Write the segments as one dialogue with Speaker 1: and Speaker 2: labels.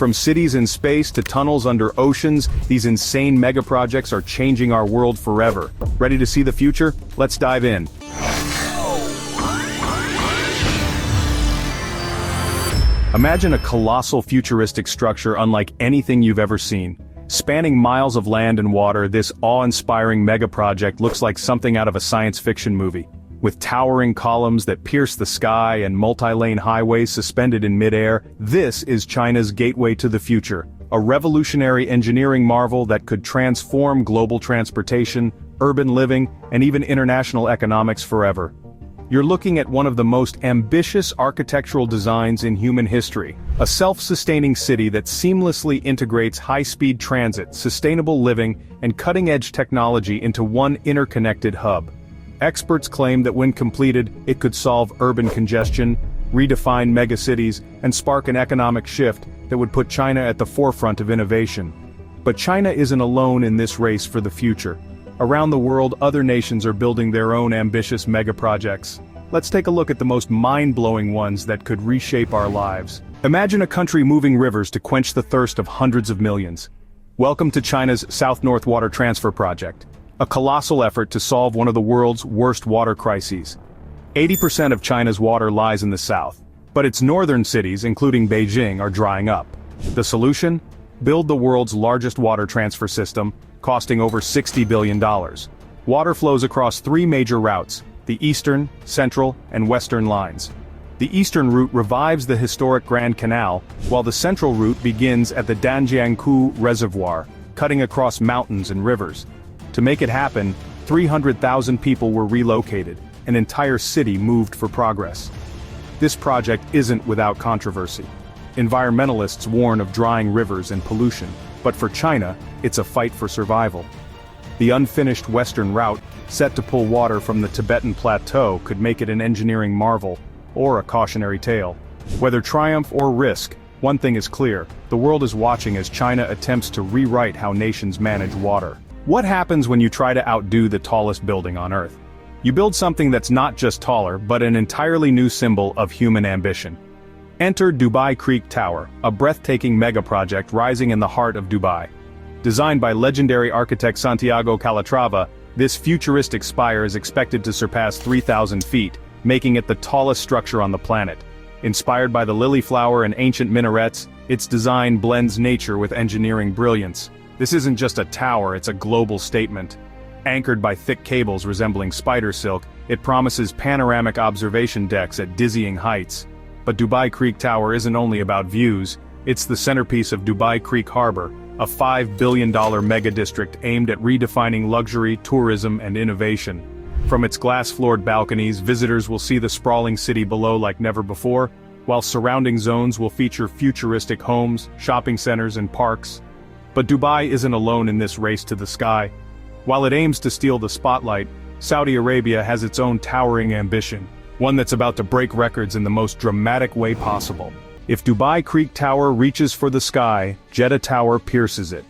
Speaker 1: From cities in space to tunnels under oceans, these insane megaprojects are changing our world forever. Ready to see the future? Let's dive in. Imagine a colossal futuristic structure unlike anything you've ever seen. Spanning miles of land and water, this awe-inspiring megaproject looks like something out of a science fiction movie. With towering columns that pierce the sky and multi-lane highways suspended in midair, this is China's gateway to the future, a revolutionary engineering marvel that could transform global transportation, urban living, and even international economics forever. You're looking at one of the most ambitious architectural designs in human history, a self-sustaining city that seamlessly integrates high-speed transit, sustainable living, and cutting-edge technology into one interconnected hub. Experts claim that when completed, it could solve urban congestion, redefine megacities, and spark an economic shift that would put China at the forefront of innovation. But China isn't alone in this race for the future. Around the world, other nations are building their own ambitious megaprojects. Let's take a look at the most mind-blowing ones that could reshape our lives. Imagine a country moving rivers to quench the thirst of hundreds of millions. Welcome to China's South-North Water Transfer Project, a colossal effort to solve one of the world's worst water crises. 80% of China's water lies in the south, but its northern cities, including Beijing, are drying up. The solution? Build the world's largest water transfer system, costing over $60 billion. Water flows across three major routes: the eastern, central, and western lines. The eastern route revives the historic Grand Canal, while the central route begins at the Danjiangkou Reservoir, cutting across mountains and rivers. To make it happen, 300,000 people were relocated, an entire city moved for progress. This project isn't without controversy. Environmentalists warn of drying rivers and pollution, but for China, it's a fight for survival. The unfinished western route, set to pull water from the Tibetan Plateau, could make it an engineering marvel, or a cautionary tale. Whether triumph or risk, one thing is clear: the world is watching as China attempts to rewrite how nations manage water. What happens when you try to outdo the tallest building on Earth? You build something that's not just taller, but an entirely new symbol of human ambition. Enter Dubai Creek Tower, a breathtaking megaproject rising in the heart of Dubai. Designed by legendary architect Santiago Calatrava, this futuristic spire is expected to surpass 3,000 feet, making it the tallest structure on the planet. Inspired by the lily flower and ancient minarets, its design blends nature with engineering brilliance. This isn't just a tower, it's a global statement. Anchored by thick cables resembling spider silk, it promises panoramic observation decks at dizzying heights. But Dubai Creek Tower isn't only about views, it's the centerpiece of Dubai Creek Harbor, a $5 billion mega-district aimed at redefining luxury, tourism, and innovation. From its glass-floored balconies, visitors will see the sprawling city below like never before, while surrounding zones will feature futuristic homes, shopping centers, and parks. But Dubai isn't alone in this race to the sky. While it aims to steal the spotlight, Saudi Arabia has its own towering ambition, one that's about to break records in the most dramatic way possible. If Dubai Creek Tower reaches for the sky, Jeddah Tower pierces it.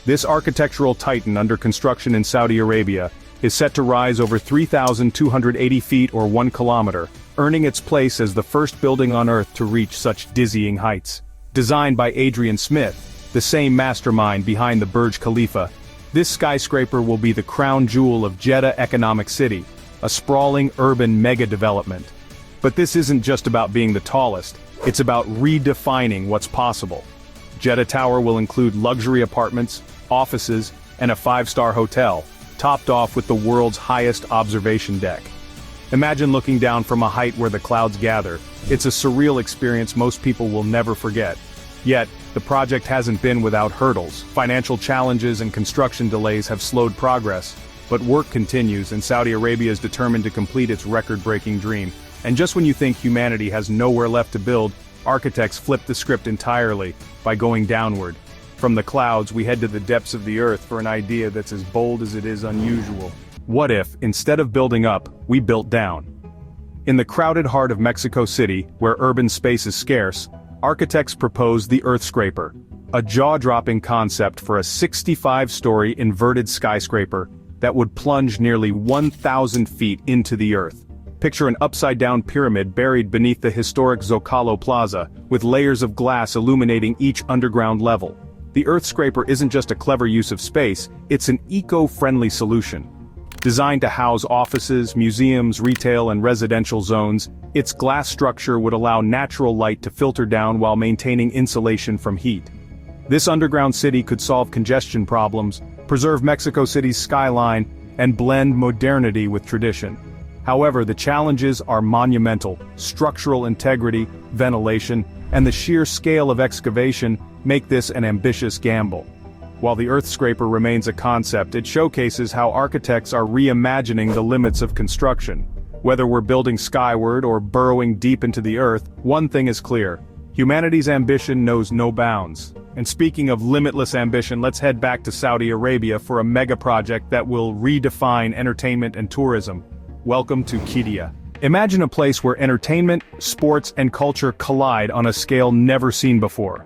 Speaker 1: This architectural titan under construction in Saudi Arabia is set to rise over 3,280 feet or 1 kilometer, earning its place as the first building on Earth to reach such dizzying heights. Designed by Adrian Smith, the same mastermind behind the Burj Khalifa, this skyscraper will be the crown jewel of Jeddah Economic City, a sprawling urban mega-development. But this isn't just about being the tallest, it's about redefining what's possible. Jeddah Tower will include luxury apartments, offices, and a 5-star hotel, topped off with the world's highest observation deck. Imagine looking down from a height where the clouds gather. It's a surreal experience most people will never forget. Yet, the project hasn't been without hurdles. Financial challenges and construction delays have slowed progress, but work continues and Saudi Arabia is determined to complete its record-breaking dream. And just when you think humanity has nowhere left to build, architects flip the script entirely by going downward. From the clouds, we head to the depths of the earth for an idea that's as bold as it is unusual. What if, instead of building up, we built down? In the crowded heart of Mexico City, where urban space is scarce, architects propose the Earthscraper, a jaw-dropping concept for a 65-story inverted skyscraper that would plunge nearly 1,000 feet into the earth. Picture an upside-down pyramid buried beneath the historic Zocalo Plaza, with layers of glass illuminating each underground level. The Earthscraper isn't just a clever use of space, it's an eco-friendly solution. Designed to house offices, museums, retail and residential zones, its glass structure would allow natural light to filter down while maintaining insulation from heat. This underground city could solve congestion problems, preserve Mexico City's skyline, and blend modernity with tradition. However, the challenges are monumental. Structural integrity, ventilation, and the sheer scale of excavation make this an ambitious gamble. While the Earthscraper remains a concept, it showcases how architects are reimagining the limits of construction. Whether we're building skyward or burrowing deep into the earth, one thing is clear: humanity's ambition knows no bounds. And speaking of limitless ambition, let's head back to Saudi Arabia for a mega project that will redefine entertainment and tourism. Welcome to Qiddiya. Imagine a place where entertainment, sports, and culture collide on a scale never seen before.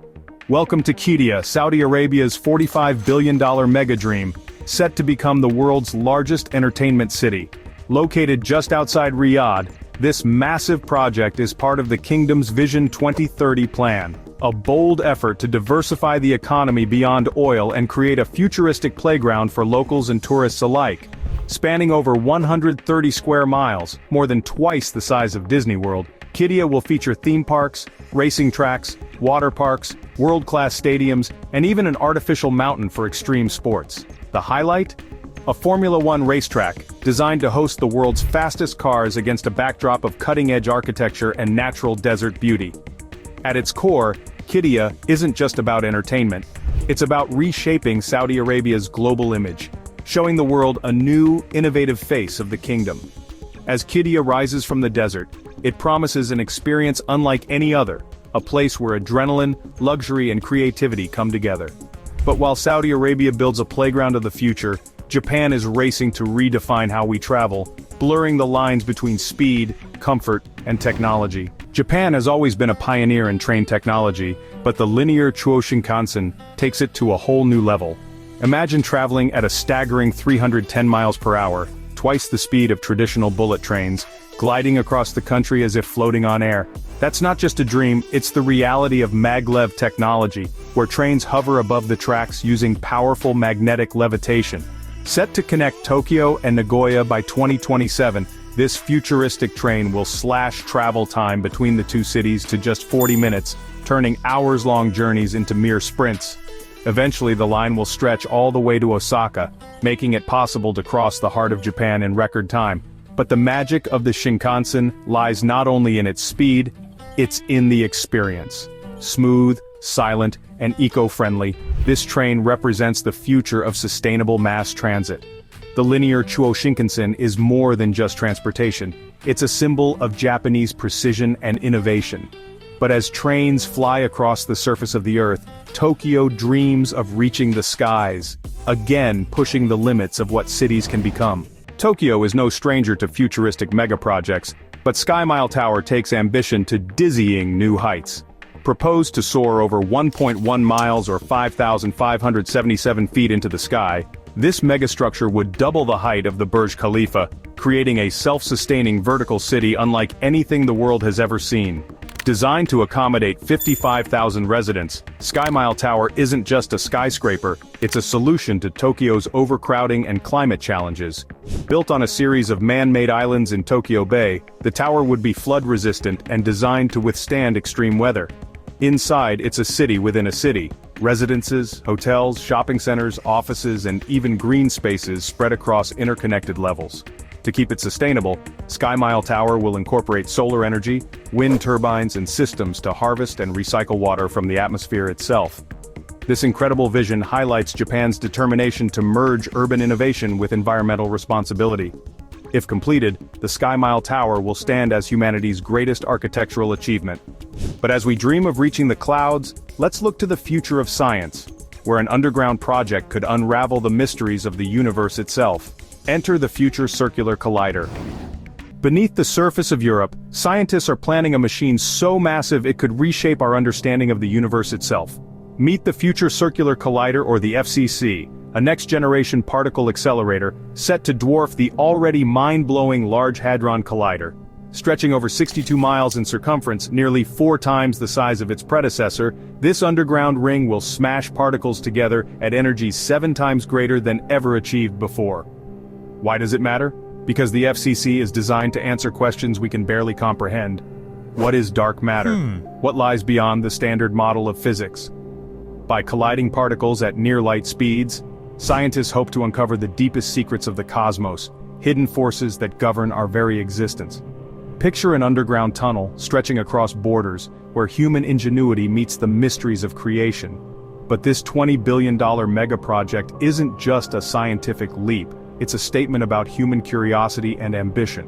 Speaker 1: Welcome to Qiddiya, Saudi Arabia's $45 billion mega dream, set to become the world's largest entertainment city. Located just outside Riyadh, this massive project is part of the kingdom's Vision 2030 plan, a bold effort to diversify the economy beyond oil and create a futuristic playground for locals and tourists alike. Spanning over 130 square miles, more than twice the size of Disney World, Qiddiya will feature theme parks, racing tracks, water parks, world-class stadiums, and even an artificial mountain for extreme sports. The highlight? A Formula One racetrack, designed to host the world's fastest cars against a backdrop of cutting-edge architecture and natural desert beauty. At its core, Qiddiya isn't just about entertainment, it's about reshaping Saudi Arabia's global image, showing the world a new, innovative face of the kingdom. As Qiddiya rises from the desert, it promises an experience unlike any other, a place where adrenaline, luxury and creativity come together. But while Saudi Arabia builds a playground of the future, Japan is racing to redefine how we travel, blurring the lines between speed, comfort, and technology. Japan has always been a pioneer in train technology, but the linear Chuo Shinkansen takes it to a whole new level. Imagine traveling at a staggering 310 miles per hour, twice the speed of traditional bullet trains, gliding across the country as if floating on air. That's not just a dream, it's the reality of maglev technology, where trains hover above the tracks using powerful magnetic levitation. Set to connect Tokyo and Nagoya by 2027, this futuristic train will slash travel time between the two cities to just 40 minutes, turning hours-long journeys into mere sprints. Eventually the line will stretch all the way to Osaka, making it possible to cross the heart of Japan in record time. But the magic of the Shinkansen lies not only in its speed, it's in the experience. Smooth, silent, and eco-friendly, this train represents the future of sustainable mass transit. The linear Chuo Shinkansen is more than just transportation, it's a symbol of Japanese precision and innovation. But as trains fly across the surface of the Earth, Tokyo dreams of reaching the skies, again pushing the limits of what cities can become. Tokyo is no stranger to futuristic megaprojects, but Sky Mile Tower takes ambition to dizzying new heights. Proposed to soar over 1.1 miles or 5,577 feet into the sky, this megastructure would double the height of the Burj Khalifa, creating a self-sustaining vertical city unlike anything the world has ever seen. Designed to accommodate 55,000 residents, Sky Mile Tower isn't just a skyscraper, it's a solution to Tokyo's overcrowding and climate challenges. Built on a series of man-made islands in Tokyo Bay, the tower would be flood-resistant and designed to withstand extreme weather. Inside, it's a city within a city. Residences, hotels, shopping centers, offices, and even green spaces spread across interconnected levels. To keep it sustainable, Sky Mile Tower will incorporate solar energy, wind turbines and systems to harvest and recycle water from the atmosphere itself. This incredible vision highlights Japan's determination to merge urban innovation with environmental responsibility. If completed, the Sky Mile Tower will stand as humanity's greatest architectural achievement. But as we dream of reaching the clouds, let's look to the future of science, where an underground project could unravel the mysteries of the universe itself. Enter the Future Circular Collider. Beneath the surface of Europe, scientists are planning a machine so massive it could reshape our understanding of the universe itself. Meet the Future Circular Collider, or the FCC, a next-generation particle accelerator set to dwarf the already mind-blowing Large Hadron Collider. Stretching over 62 miles in circumference, nearly 4 times the size of its predecessor, this underground ring will smash particles together at energies 7 times greater than ever achieved before. Why does it matter? Because the FCC is designed to answer questions we can barely comprehend. What is dark matter? What lies beyond the standard model of physics? By colliding particles at near-light speeds, scientists hope to uncover the deepest secrets of the cosmos, hidden forces that govern our very existence. Picture an underground tunnel stretching across borders, where human ingenuity meets the mysteries of creation. But this $20 billion megaproject isn't just a scientific leap, it's a statement about human curiosity and ambition.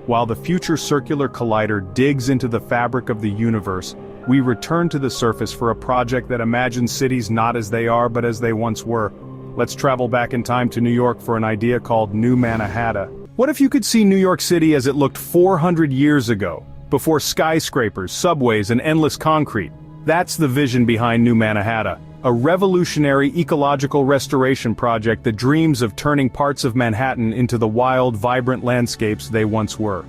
Speaker 1: While the future circular collider digs into the fabric of the universe, we return to the surface for a project that imagines cities not as they are but as they once were. Let's travel back in time to New York for an idea called New Manahatta. What if you could see New York City as it looked 400 years ago, before skyscrapers, subways, and endless concrete? That's the vision behind New Manahatta, a revolutionary ecological restoration project that dreams of turning parts of Manhattan into the wild, vibrant landscapes they once were.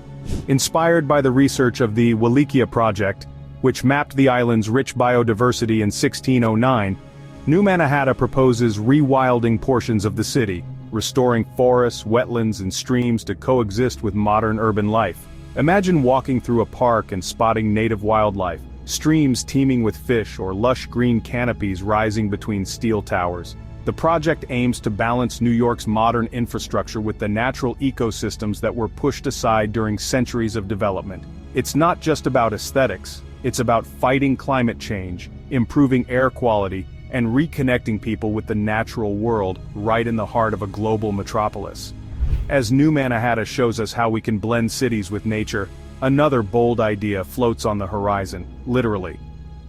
Speaker 1: Inspired by the research of the Qiddiya project, which mapped the island's rich biodiversity in 1609, New Manahatta proposes rewilding portions of the city, restoring forests, wetlands, and streams to coexist with modern urban life. Imagine walking through a park and spotting native wildlife, streams teeming with fish or lush green canopies rising between steel towers. The project aims to balance New York's modern infrastructure with the natural ecosystems that were pushed aside during centuries of development. It's not just about aesthetics, it's about fighting climate change, improving air quality, and reconnecting people with the natural world right in the heart of a global metropolis. As New Manahatta shows us how we can blend cities with nature, another bold idea floats on the horizon, literally.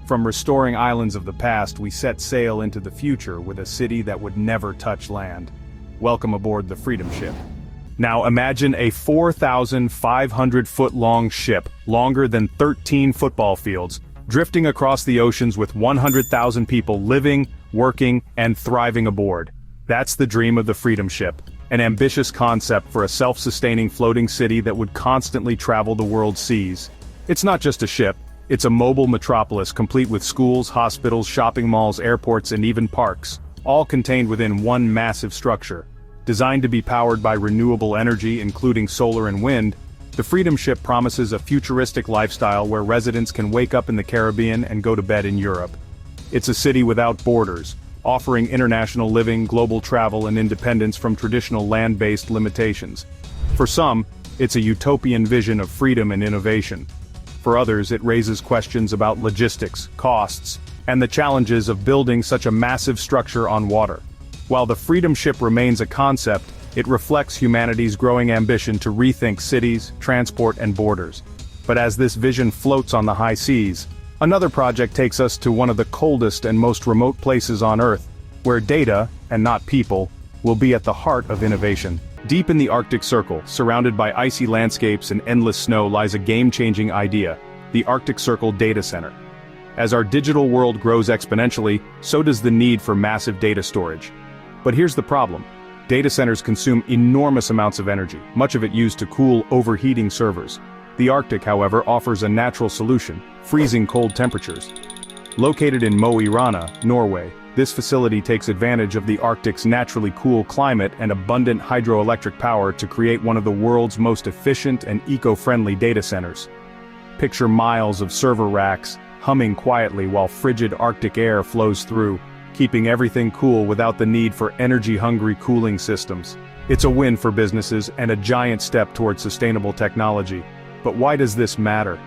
Speaker 1: From restoring islands of the past, we set sail into the future with a city that would never touch land. Welcome aboard the Freedom Ship. Now imagine a 4,500-foot-long ship, longer than 13 football fields, drifting across the oceans with 100,000 people living, working, and thriving aboard. That's the dream of the Freedom Ship, an ambitious concept for a self-sustaining floating city that would constantly travel the world's seas. It's not just a ship, it's a mobile metropolis complete with schools, hospitals, shopping malls, airports, and even parks, all contained within one massive structure. Designed to be powered by renewable energy including solar and wind, the Freedom Ship promises a futuristic lifestyle where residents can wake up in the Caribbean and go to bed in Europe. It's a city without borders, offering international living, global travel, and independence from traditional land-based limitations. For some, it's a utopian vision of freedom and innovation. For others, it raises questions about logistics, costs, and the challenges of building such a massive structure on water. While the Freedom Ship remains a concept, it reflects humanity's growing ambition to rethink cities, transport, and borders. But as this vision floats on the high seas, another project takes us to one of the coldest and most remote places on Earth, where data, and not people, will be at the heart of innovation. Deep in the Arctic Circle, surrounded by icy landscapes and endless snow, lies a game-changing idea: the Arctic Circle Data Center. As our digital world grows exponentially, so does the need for massive data storage. But here's the problem. Data centers consume enormous amounts of energy, much of it used to cool overheating servers. The Arctic, however, offers a natural solution: freezing cold temperatures. Located in Mo i Rana, Norway, this facility takes advantage of the Arctic's naturally cool climate and abundant hydroelectric power to create one of the world's most efficient and eco-friendly data centers. Picture miles of server racks humming quietly while frigid Arctic air flows through, keeping everything cool without the need for energy-hungry cooling systems. It's a win for businesses and a giant step towards sustainable technology. But why does this matter?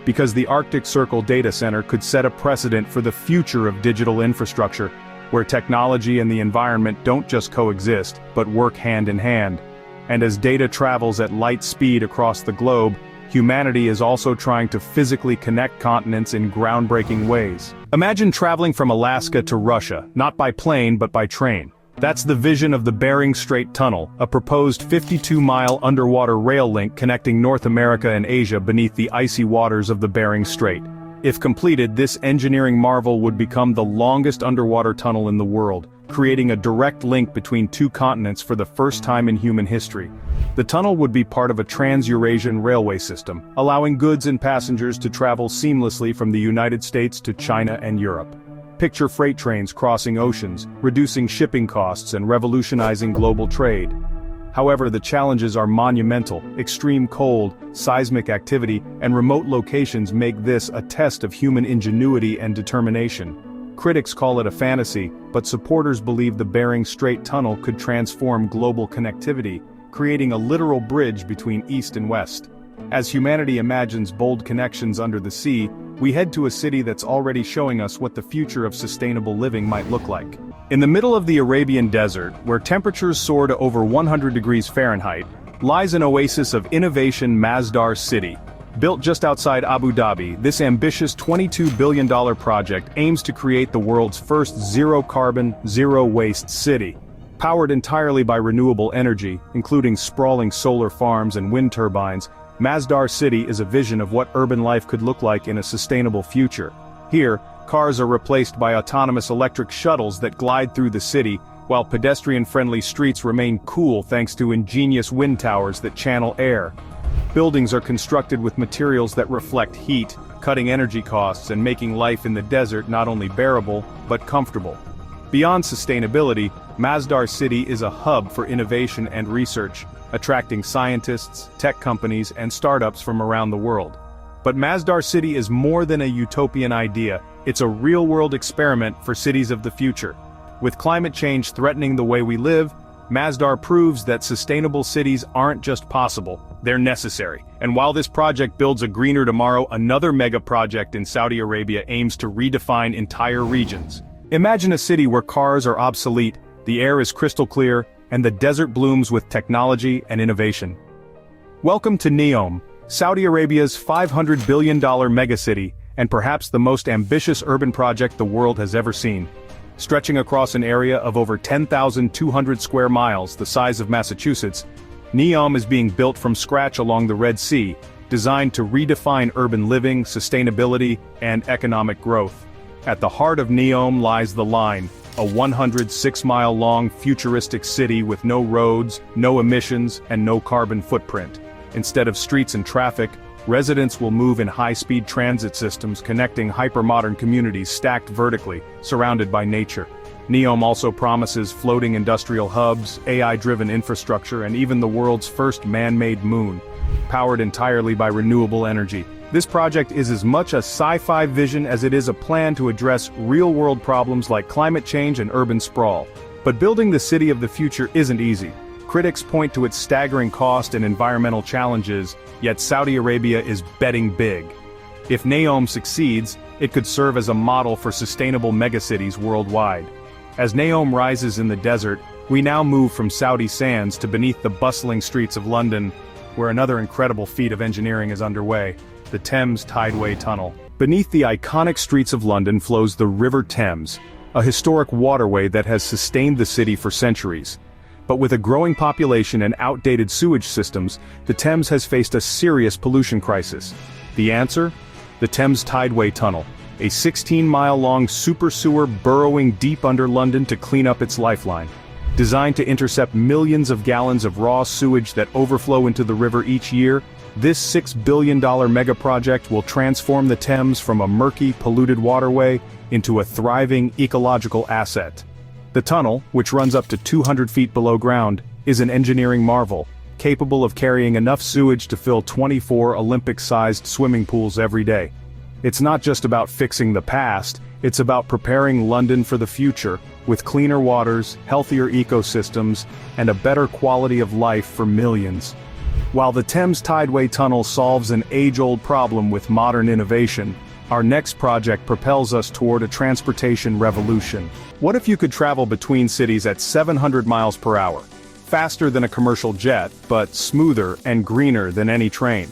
Speaker 1: Because the Arctic Circle Data Center could set a precedent for the future of digital infrastructure, where technology and the environment don't just coexist, but work hand in hand. And as data travels at light speed across the globe, humanity is also trying to physically connect continents in groundbreaking ways. Imagine traveling from Alaska to Russia, not by plane but by train. That's the vision of the Bering Strait Tunnel, a proposed 52-mile underwater rail link connecting North America and Asia beneath the icy waters of the Bering Strait. If completed, this engineering marvel would become the longest underwater tunnel in the world, creating a direct link between two continents for the first time in human history. The tunnel would be part of a trans-Eurasian railway system, allowing goods and passengers to travel seamlessly from the United States to China and Europe. Picture freight trains crossing oceans, reducing shipping costs and revolutionizing global trade. However, the challenges are monumental. Extreme cold, seismic activity, and remote locations make this a test of human ingenuity and determination. Critics call it a fantasy, but supporters believe the Bering Strait tunnel could transform global connectivity, creating a literal bridge between East and West. As humanity imagines bold connections under the sea, we head to a city that's already showing us what the future of sustainable living might look like. In the middle of the Arabian desert, where temperatures soar to over 100 degrees Fahrenheit, lies an oasis of innovation, Masdar City. Built just outside Abu Dhabi, this ambitious $22 billion project aims to create the world's first zero-carbon, zero-waste city. Powered entirely by renewable energy, including sprawling solar farms and wind turbines, Masdar City is a vision of what urban life could look like in a sustainable future. Here, cars are replaced by autonomous electric shuttles that glide through the city, while pedestrian-friendly streets remain cool thanks to ingenious wind towers that channel air. Buildings are constructed with materials that reflect heat, cutting energy costs and making life in the desert not only bearable, but comfortable. Beyond sustainability, Masdar City is a hub for innovation and research, attracting scientists, tech companies, and startups from around the world. But Masdar City is more than a utopian idea, it's a real-world experiment for cities of the future. With climate change threatening the way we live, Masdar proves that sustainable cities aren't just possible, they're necessary. And while this project builds a greener tomorrow, another mega-project in Saudi Arabia aims to redefine entire regions. Imagine a city where cars are obsolete, the air is crystal clear, and the desert blooms with technology and innovation. Welcome to Neom, Saudi Arabia's $500 billion megacity, and perhaps the most ambitious urban project the world has ever seen. Stretching across an area of over 10,200 square miles, the size of Massachusetts, Neom is being built from scratch along the Red Sea, designed to redefine urban living, sustainability, and economic growth. At the heart of Neom lies The Line, a 106-mile-long futuristic city with no roads, no emissions, and no carbon footprint. Instead of streets and traffic, residents will move in high-speed transit systems connecting hyper-modern communities stacked vertically, surrounded by nature. Neom also promises floating industrial hubs, AI-driven infrastructure, and even the world's first man-made moon, powered entirely by renewable energy. This project is as much a sci-fi vision as it is a plan to address real-world problems like climate change and urban sprawl. But building the city of the future isn't easy. Critics point to its staggering cost and environmental challenges, yet Saudi Arabia is betting big. If Neom succeeds, it could serve as a model for sustainable megacities worldwide. As Neom rises in the desert, we now move from Saudi sands to beneath the bustling streets of London, where another incredible feat of engineering is underway, the Thames Tideway tunnel. Beneath the iconic streets of London flows the River Thames, a historic waterway that has sustained the city for centuries. But with a growing population and outdated sewage systems, the Thames has faced a serious pollution crisis. The answer? The Thames Tideway tunnel, a 16-mile-long super sewer burrowing deep under London to clean up its lifeline. Designed to intercept millions of gallons of raw sewage that overflow into the river each year, this $6 billion mega-project will transform the Thames from a murky, polluted waterway into a thriving ecological asset. The tunnel, which runs up to 200 feet below ground, is an engineering marvel, capable of carrying enough sewage to fill 24 Olympic-sized swimming pools every day. It's not just about fixing the past, it's about preparing London for the future, with cleaner waters, healthier ecosystems, and a better quality of life for millions. While the Thames Tideway tunnel solves an age-old problem with modern innovation, our next project propels us toward a transportation revolution. What if you could travel between cities at 700 miles per hour? Faster than a commercial jet, but smoother and greener than any train.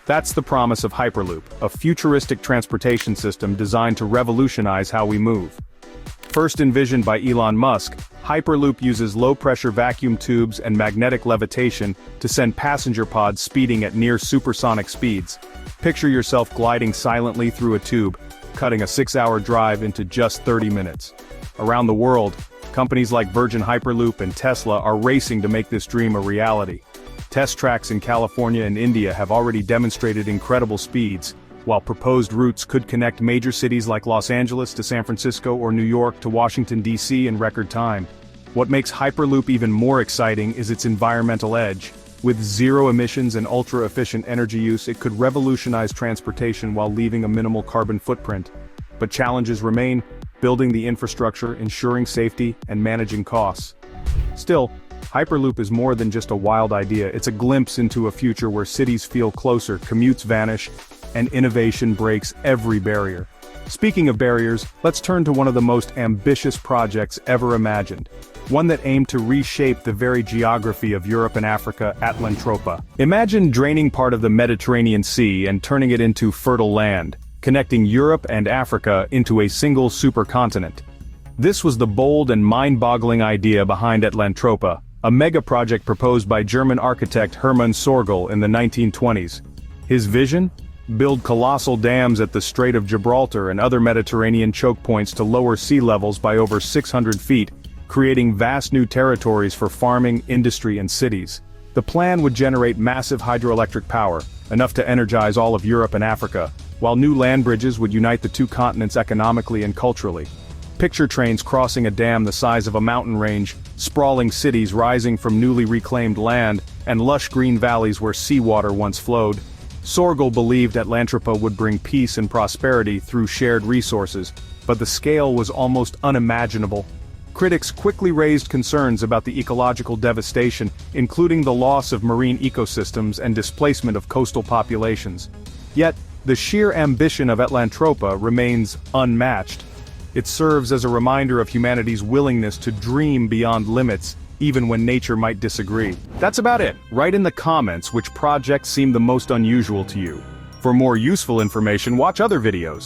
Speaker 1: That's the promise of Hyperloop, a futuristic transportation system designed to revolutionize how we move. First envisioned by Elon Musk, Hyperloop uses low-pressure vacuum tubes and magnetic levitation to send passenger pods speeding at near supersonic speeds. Picture yourself gliding silently through a tube, cutting a 6-hour drive into just 30 minutes. Around the world, companies like Virgin Hyperloop and Tesla are racing to make this dream a reality. Test tracks in California and India have already demonstrated incredible speeds, while proposed routes could connect major cities like Los Angeles to San Francisco or New York to Washington, D.C. in record time. What makes Hyperloop even more exciting is its environmental edge. With zero emissions and ultra-efficient energy use, it could revolutionize transportation while leaving a minimal carbon footprint. But challenges remain: building the infrastructure, ensuring safety, and managing costs. Still, Hyperloop is more than just a wild idea. It's a glimpse into a future where cities feel closer, commutes vanish, and innovation breaks every barrier. Speaking of barriers, let's turn to one of the most ambitious projects ever imagined. One that aimed to reshape the very geography of Europe and Africa, Atlantropa. Imagine draining part of the Mediterranean Sea and turning it into fertile land, connecting Europe and Africa into a single supercontinent. This was the bold and mind-boggling idea behind Atlantropa, a mega-project proposed by German architect Hermann Sorgel in the 1920s. His vision? Build colossal dams at the Strait of Gibraltar and other Mediterranean choke points to lower sea levels by over 600 feet, creating vast new territories for farming, industry, and cities. The plan would generate massive hydroelectric power, enough to energize all of Europe and Africa, while new land bridges would unite the two continents economically and culturally. Picture trains crossing a dam the size of a mountain range, sprawling cities rising from newly reclaimed land, and lush green valleys where seawater once flowed. Sorgel believed Atlantropa would bring peace and prosperity through shared resources, but the scale was almost unimaginable. Critics quickly raised concerns about the ecological devastation, including the loss of marine ecosystems and displacement of coastal populations. Yet, the sheer ambition of Atlantropa remains unmatched. It serves as a reminder of humanity's willingness to dream beyond limits, even when nature might disagree. That's about it. Write in the comments which projects seem the most unusual to you. For more useful information, watch other videos.